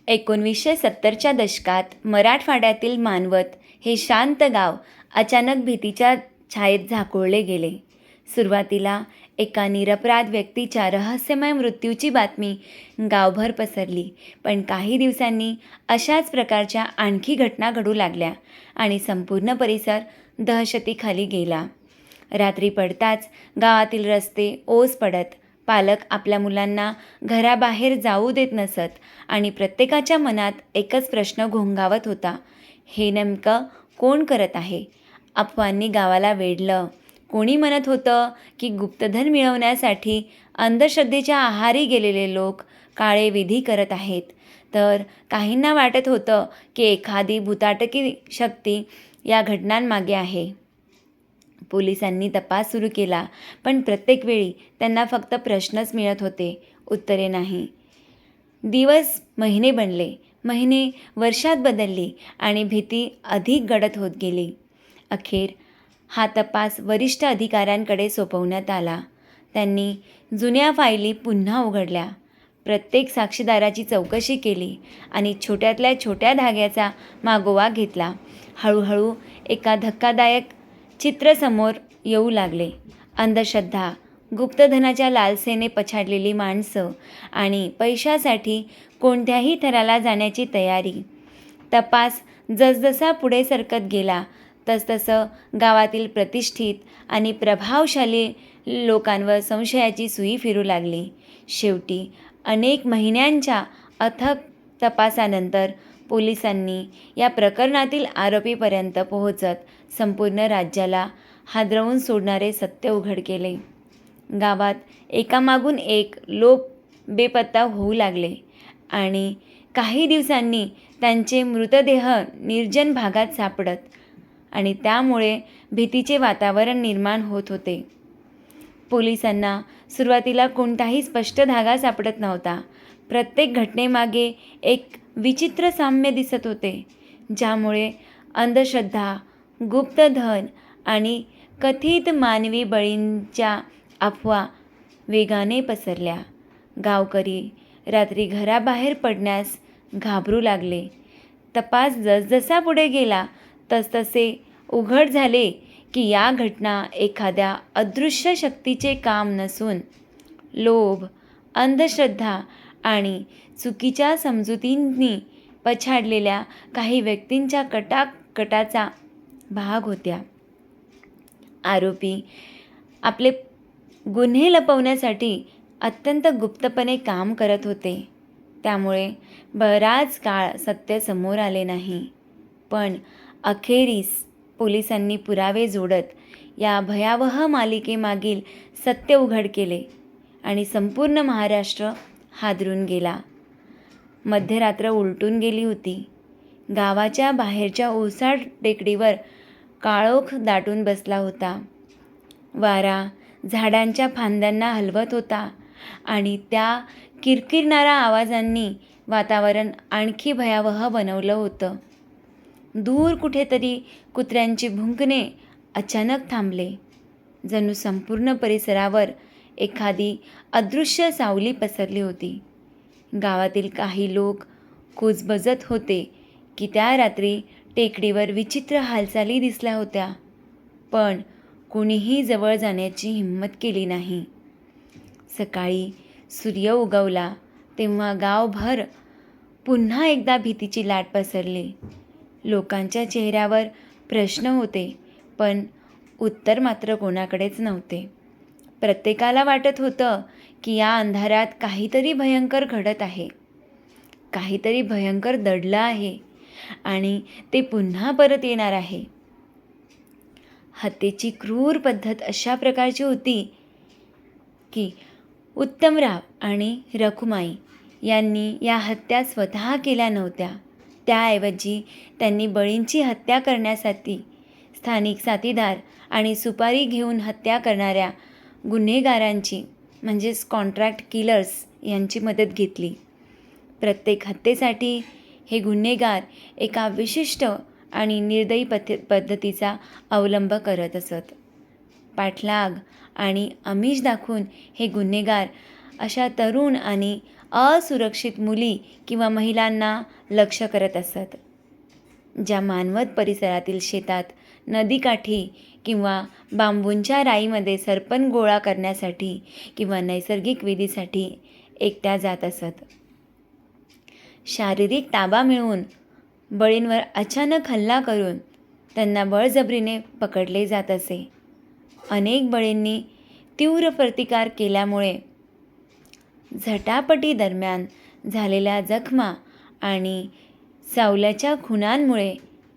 1970च्या दशकात मराठवाड्यातील मानवत हे शांत गाव अचानक भीतीच्या छायेत झाकोळले गेले. सुरुवातीला एका निरपराध व्यक्तीच्या रहस्यमय मृत्यूची बातमी गावभर पसरली, पण काही दिवसांनी अशाच प्रकारच्या आणखी घटना घडू लागल्या आणि संपूर्ण परिसर दहशतीखाली गेला. रात्री पडताच गावातील रस्ते ओस पडत, पालक आपल्या मुलांना घराबाहेर जाऊ देत नसत आणि प्रत्येकाच्या मनात एकच प्रश्न घोंघावत होता, हे नेमकं कोण करत आहे? अफवांनी गावाला वेढलं. कोणी म्हणत होतं की गुप्तधन मिळवण्यासाठी अंधश्रद्धेच्या आहारी गेलेले लोक काळे विधी करत आहेत, तर काहींना वाटत होतं की एखादी भुताटकी शक्ती या घटनांमागे आहे. पोलिसांनी तपास सुरू केला, पण प्रत्येक वेळी त्यांना फक्त प्रश्नच मिळत होते, उत्तरे नाही. दिवस महिने बनले, महिने वर्षात बदलली आणि भीती अधिक गडद होत गेली. अखेर हा तपास वरिष्ठ अधिकाऱ्यांकडे सोपवण्यात आला. त्यांनी जुन्या फायली पुन्हा उघडल्या, प्रत्येक साक्षीदाराची चौकशी केली आणि छोट्यातल्या छोट्या धाग्याचा मागोवा घेतला. हळूहळू एका धक्कादायक चित्र समोर येऊ लागले. अंधश्रद्धा, गुप्तधनाच्या लालसेने पछाडलेली माणसं आणि पैशासाठी कोणत्याही थराला जाण्याची तयारी. तपास जसजसा पुढे सरकत गेला तसतसं गावातील प्रतिष्ठित आणि प्रभावशाली लोकांवर संशयाची सुई फिरू लागली. शेवटी अनेक महिन्यांच्या अथक तपासानंतर पोलिसांनी या प्रकरणातील आरोपीपर्यंत पोहोचत संपूर्ण राज्याला हादरवून सोडणारे सत्य उघड केले. गावात एकामागून एक लोक बेपत्ता होऊ लागले आणि काही दिवसांनी त्यांचे मृतदेह निर्जन भागात सापडत आणि त्यामुळे भीतीचे वातावरण निर्माण होत होते. पोलिसांना सुरुवातीला कोणताही स्पष्ट धागा सापडत नव्हता. प्रत्येक घटनेमागे एक विचित्र साम्य दिसत होते, ज्यामुळे अंधश्रद्धा, गुप्तधन आणि कथित मानवी बळींच्या अफवा वेगाने पसरल्या. गावकरी रात्री घराबाहेर पडण्यास घाबरू लागले. तपास जसजसा पुढे गेला तसतसे उघड झाले की या घटना एखाद्या अदृश्य शक्तीचे काम नसून लोभ, अंधश्रद्धा आणि चुकीच्या समजुतींनी पछाडलेल्या काही व्यक्तींच्या कटाचा भाग होत्या. आरोपी आपले गुन्हे लपवण्यासाठी अत्यंत गुप्तपणे काम करत होते, त्यामुळे बराच काळ सत्य समोर आले नाही. पण अखेरीस पोलिसांनी पुरावे जोडत या भयावह मालिकेमागील सत्य उघड केले आणि संपूर्ण महाराष्ट्र हादरून गेला. मध्यरात्र उलटून गेली होती. गावाच्या बाहेरच्या ओसाड टेकडीवर काळोख दाटून बसला होता. वारा झाडांच्या फांद्यांना हलवत होता आणि त्या किरकिरणाऱ्या आवाजांनी वातावरण आणखी भयावह बनवलं होतं. दूर कुठेतरी कुत्र्यांचे भुंकणे अचानक थांबले. जणू संपूर्ण परिसरावर एखादी अदृश्य सावली पसरली होती. गावातील काही लोक कुजबजत होते की त्या रात्री टेकडीवर विचित्र हालचाली दिसल्या होत्या, पण कुणीही जवळ जाण्याची हिंमत केली नाही. सकाळी सूर्य उगवला तेव्हा गावभर पुन्हा एकदा भीतीची लाट पसरली. लोकांच्या चेहऱ्यावर प्रश्न होते, पण उत्तर मात्र कोणाकडेच नव्हते. प्रत्येकाला वाटत होतं की या अंधारात काहीतरी भयंकर घडत आहे, काहीतरी भयंकर दडलं आहे आणि ते पुन्हा परत येणार आहे. हत्येची क्रूर पद्धत अशा प्रकारची होती की उत्तमराव आणि रखुमाई यांनी या हत्या स्वतः केल्या नव्हत्या. त्याऐवजी त्यांनी बळींची हत्या करण्यासाठी स्थानिक साथीदार आणि सुपारी घेऊन हत्या करणाऱ्या गुन्हेगारांची म्हणजेच कॉन्ट्रॅक्ट किलर्स यांची मदत घेतली. प्रत्येक हत्येसाठी हे गुन्हेगार एका विशिष्ट आणि निर्दयी पद्धतीचा अवलंब करत असत. पाठलाग आणि आमिष दाखवून हे गुन्हेगार अशा तरुण आणि असुरक्षित मुली किंवा महिलांना लक्ष्य करत असत. ज्या मानवत परिसरातील शेतात, नदीकाठी किंवा बांबूंच्या राईमध्ये सरपण गोळा करण्यासाठी किंवा नैसर्गिक विधीसाठी एकट्या जात असत. शारीरिक ताबा मिळवून बळींवर अचानक हल्ला करून त्यांना बळजबरीने पकडले जात असे. अनेक बळींनी तीव्र प्रतिकार केल्यामुळे झटापटीदरम्यान झालेल्या जखमा आणि सावल्याच्या खुणांमुळे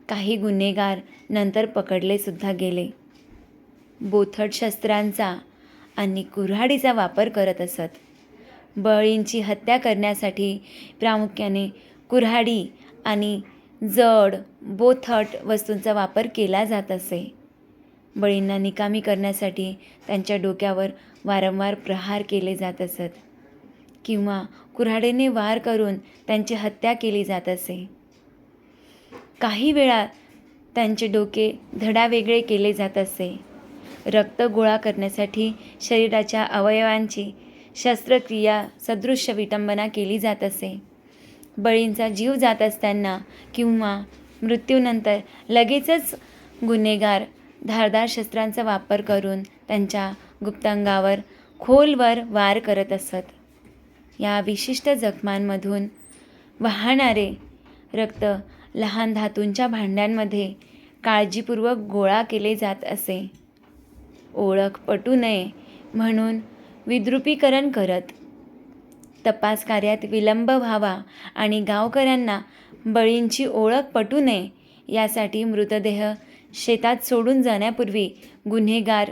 काही गुन्हेगार नंतर पकडले सुद्धा गेले. बोथट शस्त्रांचा आणि कुऱ्हाडीचा वापर करत असत. बळींची हत्या करण्यासाठी प्रामुख्याने कुऱ्हाडी आणि जड बोथट वस्तूंचा वापर केला जात असे. बळींना निकामी करण्यासाठी त्यांच्या डोक्यावर वारंवार प्रहार केले जात असत किंवा कुऱ्हाडीने वार करून त्यांची हत्या केली जात असे. काही वेळा त्यांचे डोके धडावेगळे केले जात असे. रक्त गोळा करण्यासाठी शरीराच्या अवयवांची शस्त्रक्रिया सदृश्य विटंबना केली जात असे. बळींचा जीव जात असताना किंवा मृत्यूनंतर लगेचच गुन्हेगार धारदार शस्त्रांचा वापर करून त्यांच्या गुप्तांगावर खोलवर वार करत असत. या विशिष्ट जखमांमधून वाहणारे रक्त लहान धातूंच्या भांड्यांमध्ये काळजीपूर्वक गोळा केले जात असे. ओळख पटू नये म्हणून विद्रुपीकरण करत तपास कार्यात विलंब व्हावा आणि गावकऱ्यांना बळींची ओळख पटू नये यासाठी मृतदेह शेतात सोडून जाण्यापूर्वी गुन्हेगार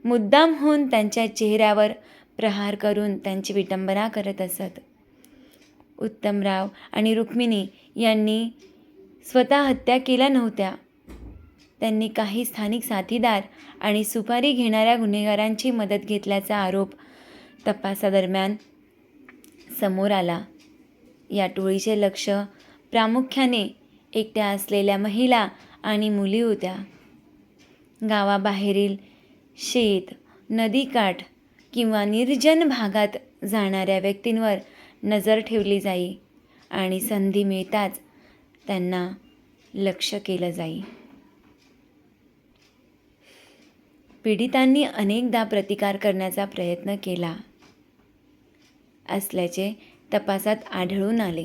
मुद्दामहून त्यांच्या चेहऱ्यावर प्रहार करून त्यांची विटंबना करत असत. उत्तमराव आणि रुक्मिणी यांनी स्वतः हत्या केल्या नव्हत्या. त्यांनी काही स्थानिक साथीदार आणि सुपारी घेणाऱ्या गुन्हेगारांची मदत घेतल्याचा आरोप तपासादरम्यान समोर आला. या टोळीचे लक्ष प्रामुख्याने एकट्या असलेल्या महिला आणि मुली होत्या. गावाबाहेरील शेत, नदीकाठ किंवा निर्जन भागात जाणाऱ्या व्यक्तींवर नजर ठेवली जाई आणि संधी मिळताच त्यांना लक्ष्य केलं जाई. पीडितांनी अनेकदा प्रतिकार करण्याचा प्रयत्न केला असल्याचे तपासात आढळून आले.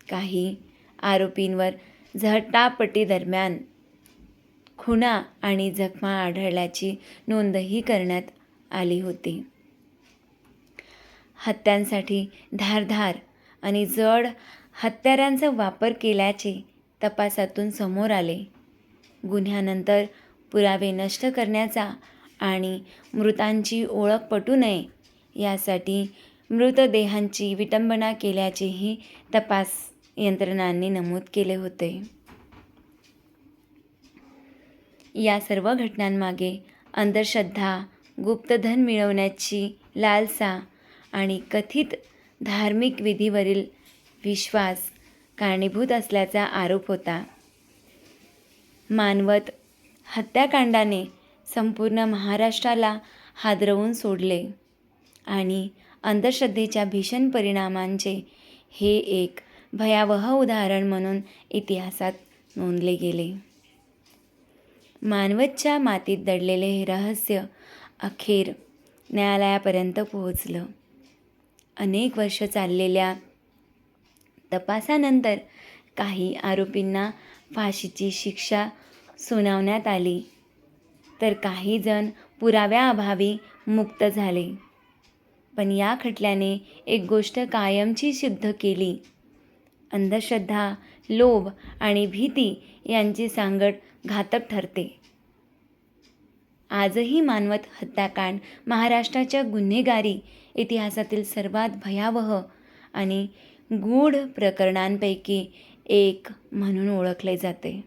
काही आरोपींवर झटापटीदरम्यान खुणा आणि जखमा आढळल्याची नोंदही करण्यात आली होती. हत्यांसाठी धारदार आणि जड हत्यारांचा वापर केल्याचे तपासातून समोर आले. गुन्ह्यानंतर पुरावे नष्ट करण्याचा आणि मृतांची ओळख पटू नये यासाठी मृतदेहांची विटंबना केल्याचेही तपास यंत्रणांनी नमूद केले होते. या सर्व घटनांमागे अंधश्रद्धा, गुप्तधन मिळवण्याची लालसा आणि कथित धार्मिक विधीवरील विश्वास कारणीभूत असल्याचा आरोप होता. मानवत हत्याकांडाने संपूर्ण महाराष्ट्राला हादरवून सोडले आणि अंधश्रद्धेच्या भीषण परिणामांचे हे एक भयावह उदाहरण म्हणून इतिहासात नोंदले गेले. मानवतच्या मातीत दडलेले हे रहस्य अखेर न्यायालयापर्यंत पोहोचलं. अनेक वर्ष चाललेल्या तपासानंतर काही आरोपींना फाशीची शिक्षा सुनावण्यात आली, तर काही जण पुराव्याअभावी मुक्त झाले. पण या खटल्याने एक गोष्ट कायमची सिद्ध केली: अंधश्रद्धा, लोभ आणि भीती यांची सांगड घातक ठरते. आजही मानवत हत्याकांड महाराष्ट्राच्या गुन्हेगारी इतिहासातील सर्वात भयावह आणि गूढ प्रकरणांपैकी एक म्हणून ओळखले जाते.